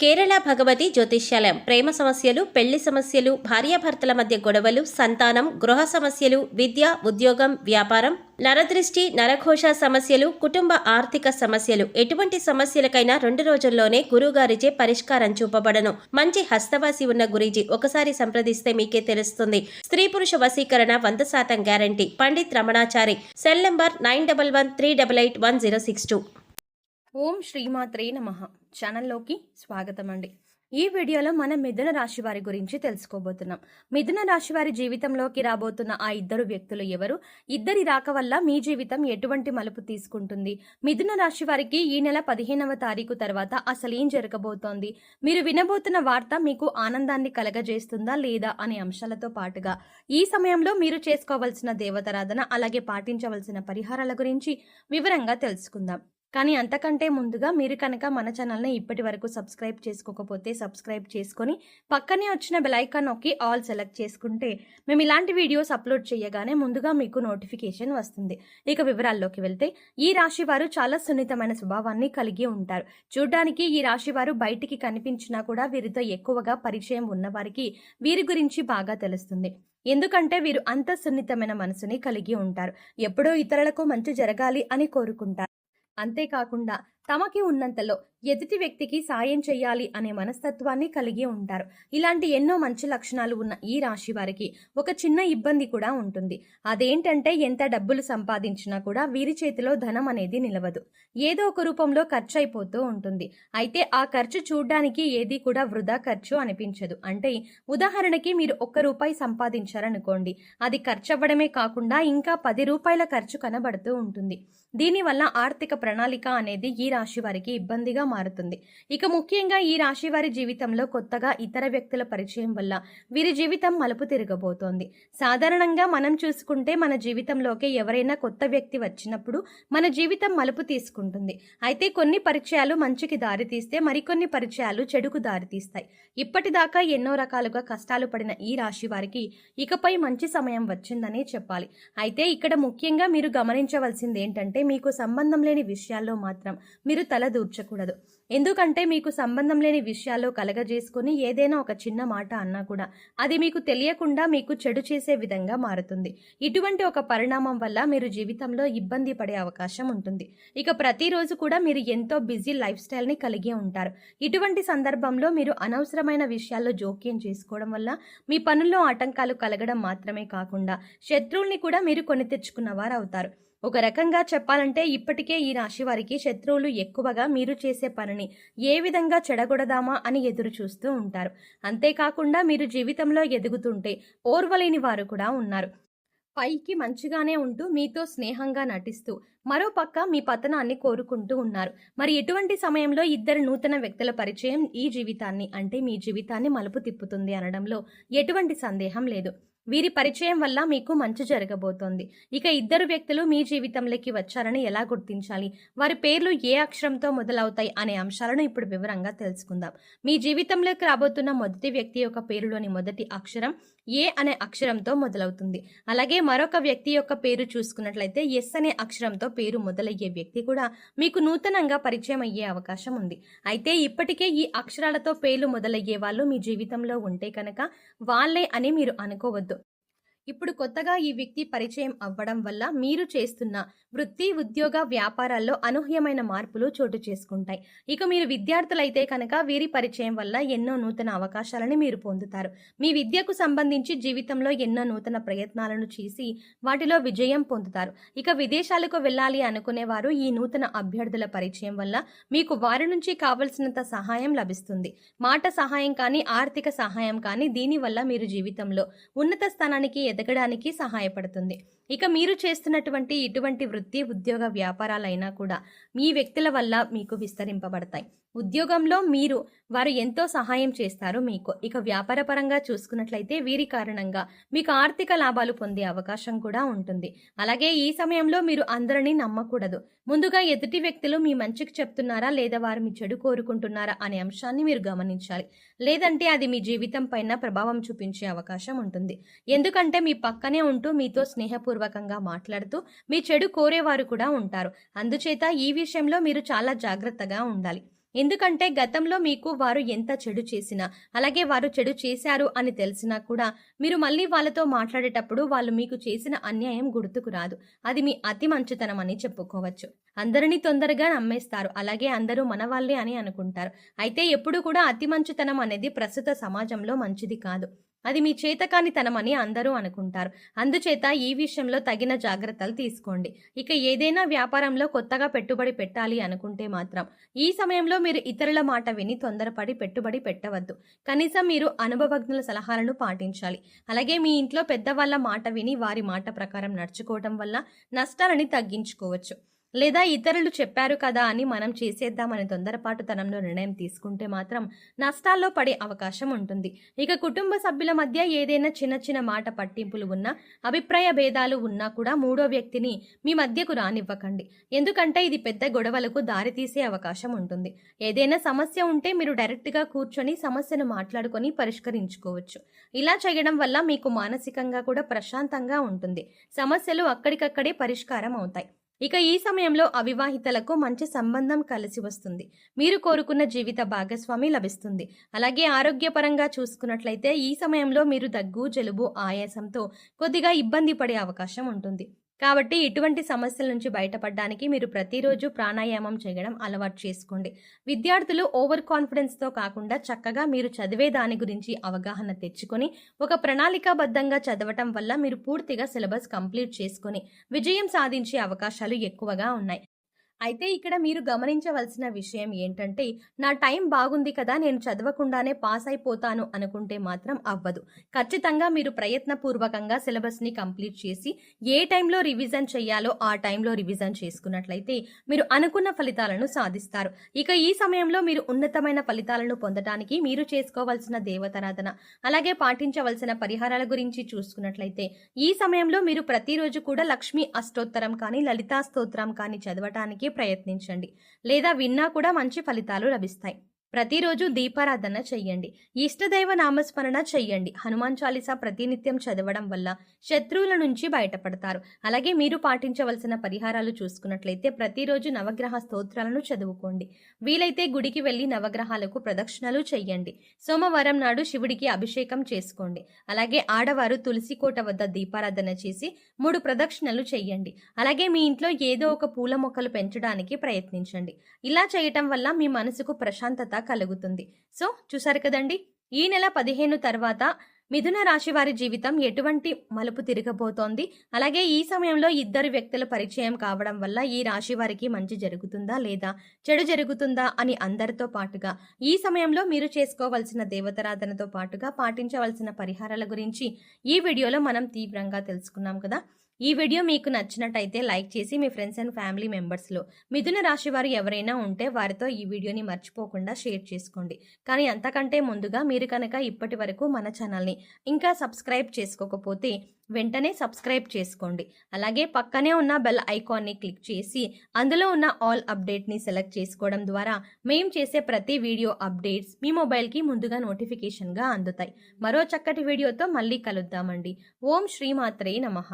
కేరళ భగవతి జ్యోతిష్యాలయం ప్రేమ సమస్యలు, పెళ్లి సమస్యలు, భార్యాభర్తల మధ్య గొడవలు, సంతానం, గృహ సమస్యలు, విద్య, ఉద్యోగం, వ్యాపారం, నరదృష్టి, నరఘోష సమస్యలు, కుటుంబ ఆర్థిక సమస్యలు, ఎటువంటి సమస్యలకైనా 2 రోజుల్లోనే గురువుగారిచే పరిష్కారం చూపబడను. మంచి హస్తవాసి ఉన్న గురీజీ ఒకసారి సంప్రదిస్తే మీకే తెలుస్తుంది. స్త్రీ పురుష వశీకరణ 100% guarantee. Pandit Ramanachari. Cell number 9113881062. ఓం శ్రీమాత్రే నమః. ఛానల్లోకి స్వాగతం అండి. ఈ వీడియోలో మనం మిథున రాశి వారి గురించి తెలుసుకోబోతున్నాం. మిథున రాశి వారి జీవితంలోకి రాబోతున్న ఆ ఇద్దరు వ్యక్తులు ఎవరు? ఇద్దరి రాక వల్ల మీ జీవితం ఎటువంటి మలుపు తీసుకుంటుంది? మిథున రాశి వారికి ఈ నెల 15వ తారీఖు తర్వాత అసలు ఏం జరగబోతోంది? మీరు వినబోతున్న వార్త మీకు ఆనందాన్ని కలగజేస్తుందా లేదా అనే అంశాలతో పాటుగా ఈ సమయంలో మీరు చేసుకోవాల్సిన దేవతారాధన, అలాగే పాటించవలసిన పరిహారాల గురించి వివరంగా తెలుసుకుందాం. కానీ అంతకంటే ముందుగా మీరు కనుక మన ఛానల్ని ఇప్పటి వరకు సబ్స్క్రైబ్ చేసుకోకపోతే సబ్స్క్రైబ్ చేసుకొని పక్కనే వచ్చిన బెల్ ఐకాన్ నొక్కి ఆల్ సెలెక్ట్ చేసుకుంటే మేము ఇలాంటి వీడియోస్ అప్లోడ్ చేయగానే ముందుగా మీకు నోటిఫికేషన్ వస్తుంది. ఇక వివరాల్లోకి వెళ్తే, ఈ రాశి వారు చాలా సున్నితమైన స్వభావాన్ని కలిగి ఉంటారు. చూడ్డానికి ఈ రాశి వారు బయటికి కనిపించినా కూడా వీరితో ఎక్కువగా పరిచయం ఉన్నవారికి వీరి గురించి బాగా తెలుస్తుంది. ఎందుకంటే వీరు అంత సున్నితమైన మనసుని కలిగి ఉంటారు. ఎప్పుడో ఇతరులకు మంచి జరగాలి అని కోరుకుంటారు. అంతేకాకుండా తమకి ఉన్నంతలో ఎదుటి వ్యక్తికి సాయం చేయాలి అనే మనస్తత్వాన్ని కలిగి ఉంటారు. ఇలాంటి ఎన్నో మంచి లక్షణాలు ఉన్న ఈ రాశి వారికి ఒక చిన్న ఇబ్బంది కూడా ఉంటుంది. అదేంటంటే, ఎంత డబ్బులు సంపాదించినా కూడా వీరి చేతిలో ధనం అనేది నిలవదు. ఏదో ఒక రూపంలో ఖర్చు అయిపోతూ ఉంటుంది. అయితే ఆ ఖర్చు చూడ్డానికి ఏది కూడా వృధా ఖర్చు అనిపించదు. అంటే ఉదాహరణకి మీరు ₹1 సంపాదించారనుకోండి, అది ఖర్చు అవ్వడమే కాకుండా ఇంకా ₹10 ఖర్చు కనబడుతూ ఉంటుంది. దీనివల్ల ఆర్థిక ప్రణాళిక అనేది ఈ రాశి వారికి ఇబ్బందిగా మారుతుంది. ఇక ముఖ్యంగా ఈ రాశి వారి జీవితంలో కొత్తగా ఇతర వ్యక్తుల పరిచయం వల్ల వీరి జీవితం మలుపు తిరగబోతోంది. సాధారణంగా మనం చూసుకుంటే మన జీవితంలోకి ఎవరైనా కొత్త వ్యక్తి వచ్చినప్పుడు మన జీవితం మలుపు తీసుకుంటుంది. అయితే కొన్ని పరిచయాలు మంచికి దారితీస్తే మరికొన్ని పరిచయాలు చెడుకు దారితీస్తాయి. ఇప్పటిదాకా ఎన్నో రకాలుగా కష్టాలు పడిన ఈ రాశి వారికి ఇకపై మంచి సమయం వచ్చిందనే చెప్పాలి. అయితే ఇక్కడ ముఖ్యంగా మీరు గమనించవలసింది ఏంటంటే, మీకు సంబంధం లేని విషయాల్లో మాత్రం మీరు తల దూర్చకూడదు. ఎందుకంటే మీకు సంబంధం లేని విషయాల్లో కలగజేసుకుని ఏదైనా ఒక చిన్న మాట అన్నా కూడా అది మీకు తెలియకుండా మీకు చెడు చేసే విధంగా మారుతుంది. ఇటువంటి ఒక పరిణామం వల్ల మీరు జీవితంలో ఇబ్బంది పడే అవకాశం ఉంటుంది. ఇక ప్రతిరోజు కూడా మీరు ఎంతో బిజీ లైఫ్ స్టైల్ని కలిగి ఉంటారు. ఇటువంటి సందర్భంలో మీరు అనవసరమైన విషయాల్లో జోక్యం చేసుకోవడం వల్ల మీ పనుల్లో ఆటంకాలు కలగడం మాత్రమే కాకుండా శత్రువుల్ని కూడా మీరు కొని తెచ్చుకున్న వారు అవుతారు. ఒక రకంగా చెప్పాలంటే, ఇప్పటికే ఈ రాశి వారికి శత్రువులు ఎక్కువగా మీరు చేసే పనిని ఏ విధంగా చెడగొడదామా అని ఎదురు చూస్తూ ఉంటారు. అంతేకాకుండా మీరు జీవితంలో ఎదుగుతుంటే ఓర్వలేని వారు కూడా ఉన్నారు. పైకి మంచిగానే ఉంటూ మీతో స్నేహంగా నటిస్తూ మరోపక్క మీ పతనాన్ని కోరుకుంటూ ఉన్నారు. మరి ఎటువంటి సమయంలో ఇద్దరు నూతన వ్యక్తుల పరిచయం ఈ జీవితాన్ని, అంటే మీ జీవితాన్ని మలుపు తిప్పుతుంది అనడంలో ఎటువంటి సందేహం లేదు. వీరి పరిచయం వల్ల మీకు మంచి జరగబోతోంది. ఇక ఇద్దరు వ్యక్తులు మీ జీవితంలోకి వచ్చారని ఎలా గుర్తించాలి, వారి పేర్లు ఏ అక్షరంతో మొదలవుతాయి అనే అంశాలను ఇప్పుడు వివరంగా తెలుసుకుందాం. మీ జీవితంలోకి రాబోతున్న మొదటి వ్యక్తి యొక్క పేరులోని మొదటి అక్షరం ఏ అనే అక్షరంతో మొదలవుతుంది. అలాగే మరొక వ్యక్తి యొక్క పేరు చూసుకున్నట్లయితే ఎస్ అనే అక్షరంతో పేరు మొదలయ్యే వ్యక్తి కూడా మీకు నూతనంగా పరిచయం అయ్యే అవకాశం ఉంది. అయితే ఇప్పటికే ఈ అక్షరాలతో పేర్లు మొదలయ్యే వాళ్ళు మీ జీవితంలో ఉంటే కనుక వాళ్ళే అని మీరు అనుకోవద్దు. ఇప్పుడు కొత్తగా ఈ వ్యక్తి పరిచయం అవ్వడం వల్ల మీరు చేస్తున్న వృత్తి, ఉద్యోగ, వ్యాపారాల్లో అనూహ్యమైన మార్పులు చోటు చేసుకుంటాయి. ఇక మీరు విద్యార్థులైతే కనుక వీరి పరిచయం వల్ల ఎన్నో నూతన అవకాశాలని మీరు పొందుతారు. మీ విద్యకు సంబంధించి జీవితంలో ఎన్నో నూతన ప్రయత్నాలను చేసి వాటిలో విజయం పొందుతారు. ఇక విదేశాలకు వెళ్ళాలి అనుకునేవారు ఈ నూతన అభ్యర్థుల పరిచయం వల్ల మీకు వారి నుంచి కావలసినంత సహాయం లభిస్తుంది. మాట సహాయం కానీ, ఆర్థిక సహాయం కానీ, దీనివల్ల మీరు జీవితంలో ఉన్నత స్థానానికి ఎదగడానికి సహాయపడుతుంది. ఇక మీరు చేస్తున్నటువంటి ఇటువంటి వృత్తి, ఉద్యోగ, వ్యాపారాలైనా కూడా మీ వ్యక్తుల వల్ల మీకు విస్తరింపబడతాయి. ఉద్యోగంలో వారు ఎంతో సహాయం చేస్తారు మీకు. ఇక వ్యాపార పరంగా చూసుకున్నట్లయితే వీరి కారణంగా మీకు ఆర్థిక లాభాలు పొందే అవకాశం కూడా ఉంటుంది. అలాగే ఈ సమయంలో మీరు అందరినీ నమ్మకూడదు. ముందుగా ఎదుటి వ్యక్తులు మీ మంచికి చెప్తున్నారా లేదా వారు మీ చెడు కోరుకుంటున్నారా అనే అంశాన్ని మీరు గమనించాలి. లేదంటే అది మీ జీవితం పైన ప్రభావం చూపించే అవకాశం ఉంటుంది. ఎందుకంటే మీ పక్కనే ఉంటూ మీతో స్నేహపూర్వకంగా మాట్లాడుతూ మీ చెడు కోరేవారు కూడా ఉంటారు. అందుచేత ఈ విషయంలో మీరు చాలా జాగ్రత్తగా ఉండాలి. ఎందుకంటే గతంలో మీకు వారు ఎంత చెడు చేసినా, అలాగే వారు చెడు చేశారు అని తెలిసినా కూడా మీరు మళ్ళీ వాళ్ళతో మాట్లాడేటప్పుడు వాళ్ళు మీకు చేసిన అన్యాయం గుర్తుకు రాదు. అది మీ అతి మంచితనం అని చెప్పుకోవచ్చు. అందరినీ తొందరగా నమ్మేస్తారు. అలాగే అందరూ మనవాళ్ళే అని అనుకుంటారు. అయితే ఎప్పుడు కూడా అతి మంచితనం అనేది ప్రస్తుత సమాజంలో మంచిది కాదు. అది మీ చేతకానితనం అని అందరూ అనుకుంటారు. అందుచేత ఈ విషయంలో తగిన జాగ్రత్తలు తీసుకోండి. ఇక ఏదైనా వ్యాపారంలో కొత్తగా పెట్టుబడి పెట్టాలి అనుకుంటే మాత్రం ఈ సమయంలో మీరు ఇతరుల మాట విని తొందరపడి పెట్టుబడి పెట్టవద్దు. కనీసం మీరు అనుభవజ్ఞుల సలహాలను పాటించాలి. అలాగే మీ ఇంట్లో పెద్దవాళ్ళ మాట విని వారి మాట ప్రకారం నడుచుకోవడం వల్ల నష్టాలని తగ్గించుకోవచ్చు. లేదా ఇతరులు చెప్పారు కదా అని మనం చేసేద్దామని తొందరపాటుతనంలో నిర్ణయం తీసుకుంటే మాత్రం నష్టాల్లో పడే అవకాశం ఉంటుంది. ఇక కుటుంబ సభ్యుల మధ్య ఏదైనా చిన్న చిన్న మాట పట్టింపులు ఉన్నా, అభిప్రాయ భేదాలు ఉన్నా కూడా మూడో వ్యక్తిని మీ మధ్యకు రానివ్వకండి. ఎందుకంటే ఇది పెద్ద గొడవలకు దారితీసే అవకాశం ఉంటుంది. ఏదైనా సమస్య ఉంటే మీరు డైరెక్ట్గా కూర్చొని సమస్యను మాట్లాడుకొని పరిష్కరించుకోవచ్చు. ఇలా చేయడం వల్ల మీకు మానసికంగా కూడా ప్రశాంతంగా ఉంటుంది. సమస్యలు అక్కడికక్కడే పరిష్కారం అవుతాయి. ఇక ఈ సమయంలో అవివాహితలకు మంచి సంబంధం కలిసి వస్తుంది. మీరు కోరుకున్న జీవిత భాగస్వామి లభిస్తుంది. అలాగే ఆరోగ్యపరంగా చూసుకున్నట్లయితే ఈ సమయంలో మీరు దగ్గు, జలుబు, ఆయాసంతో కొద్దిగా ఇబ్బంది పడే అవకాశం ఉంటుంది. కాబట్టి ఇటువంటి సమస్యల నుంచి బయటపడడానికి మీరు ప్రతిరోజు ప్రాణాయామం చేయడం అలవాటు చేసుకోండి. విద్యార్థులు ఓవర్ కాన్ఫిడెన్స్తో కాకుండా చక్కగా మీరు చదివే దాని గురించి అవగాహన తెచ్చుకొని ఒక ప్రణాళికాబద్ధంగా చదవటం వల్ల మీరు పూర్తిగా సిలబస్ కంప్లీట్ చేసుకొని విజయం సాధించే అవకాశాలు ఎక్కువగా ఉన్నాయి. అయితే ఇక్కడ మీరు గమనించవలసిన విషయం ఏంటంటే, నా టైం బాగుంది కదా, నేను చదవకుండానే పాస్ అయిపోతాను అనుకుంటే మాత్రం అవ్వదు. ఖచ్చితంగా మీరు ప్రయత్నపూర్వకంగా సిలబస్ని కంప్లీట్ చేసి ఏ టైంలో రివిజన్ చేయాలో ఆ టైంలో రివిజన్ చేసుకున్నట్లయితే మీరు అనుకున్న ఫలితాలను సాధిస్తారు. ఇక ఈ సమయంలో మీరు ఉన్నతమైన ఫలితాలను పొందడానికి మీరు చేసుకోవాల్సిన దేవతారాధన, అలాగే పాటించవలసిన పరిహారాల గురించి చూసుకున్నట్లయితే ఈ సమయంలో మీరు ప్రతిరోజు కూడా లక్ష్మీ అష్టోత్తరం కానీ, లలితా స్తోత్రం కానీ చదవటానికి ప్రయత్నించండి. లేదా విన్నా కూడా మంచి ఫలితాలు లభిస్తాయి. ప్రతిరోజు దీపారాధన చెయ్యండి. ఇష్టదైవ నామస్మరణ చెయ్యండి. హనుమాన్ చాలీసా ప్రతినిత్యం చదవడం వల్ల శత్రువుల నుంచి బయటపడతారు. అలాగే మీరు పాటించవలసిన పరిహారాలు చూసుకున్నట్లయితే ప్రతిరోజు నవగ్రహ స్తోత్రాలను చదువుకోండి. వీలైతే గుడికి వెళ్లి నవగ్రహాలకు ప్రదక్షిణలు చెయ్యండి. సోమవారం నాడు శివుడికి అభిషేకం చేసుకోండి. అలాగే ఆడవారు తులసి కోట వద్ద దీపారాధన చేసి 3 ప్రదక్షిణలు చెయ్యండి. అలాగే మీ ఇంట్లో ఏదో ఒక పూల మొక్కలు పెంచడానికి ప్రయత్నించండి. ఇలా చేయటం వల్ల మీ మనసుకు ప్రశాంతత కలుగుతుంది. సో చూసారు కదండి, ఈ నెల 15 తర్వాత మిథున రాశి వారి జీవితం ఎటువంటి మలుపు తిరగబోతోంది, అలాగే ఈ సమయంలో ఇద్దరు వ్యక్తుల పరిచయం కావడం వల్ల ఈ రాశి వారికి మంచి జరుగుతుందా లేదా చెడు జరుగుతుందా అని అందరితో పాటుగా ఈ సమయంలో మీరు చేసుకోవాల్సిన దేవతారాధనతో పాటుగా పాటించవలసిన పరిహారాల గురించి ఈ వీడియోలో మనం తీవ్రంగా తెలుసుకున్నాం కదా. ఈ వీడియో మీకు నచ్చినట్టయితే లైక్ చేసి మీ ఫ్రెండ్స్ అండ్ ఫ్యామిలీ మెంబర్స్లో మిథున రాశి వారు ఎవరైనా ఉంటే వారితో ఈ వీడియోని మర్చిపోకుండా షేర్ చేసుకోండి. కానీ అంతకంటే ముందుగా మీరు కనుక ఇప్పటి వరకు మన ఛానల్ని ఇంకా సబ్స్క్రైబ్ చేసుకోకపోతే వెంటనే సబ్స్క్రైబ్ చేసుకోండి. అలాగే పక్కనే ఉన్న బెల్ ఐకాన్ని క్లిక్ చేసి అందులో ఉన్న ఆల్ అప్డేట్ని సెలెక్ట్ చేసుకోవడం ద్వారా మేము చేసే ప్రతి వీడియో అప్డేట్స్ మీ మొబైల్కి ముందుగా నోటిఫికేషన్గా అందుతాయి. మరో చక్కటి వీడియోతో మళ్ళీ కలుద్దామండి. ఓం శ్రీమాత్రే నమః.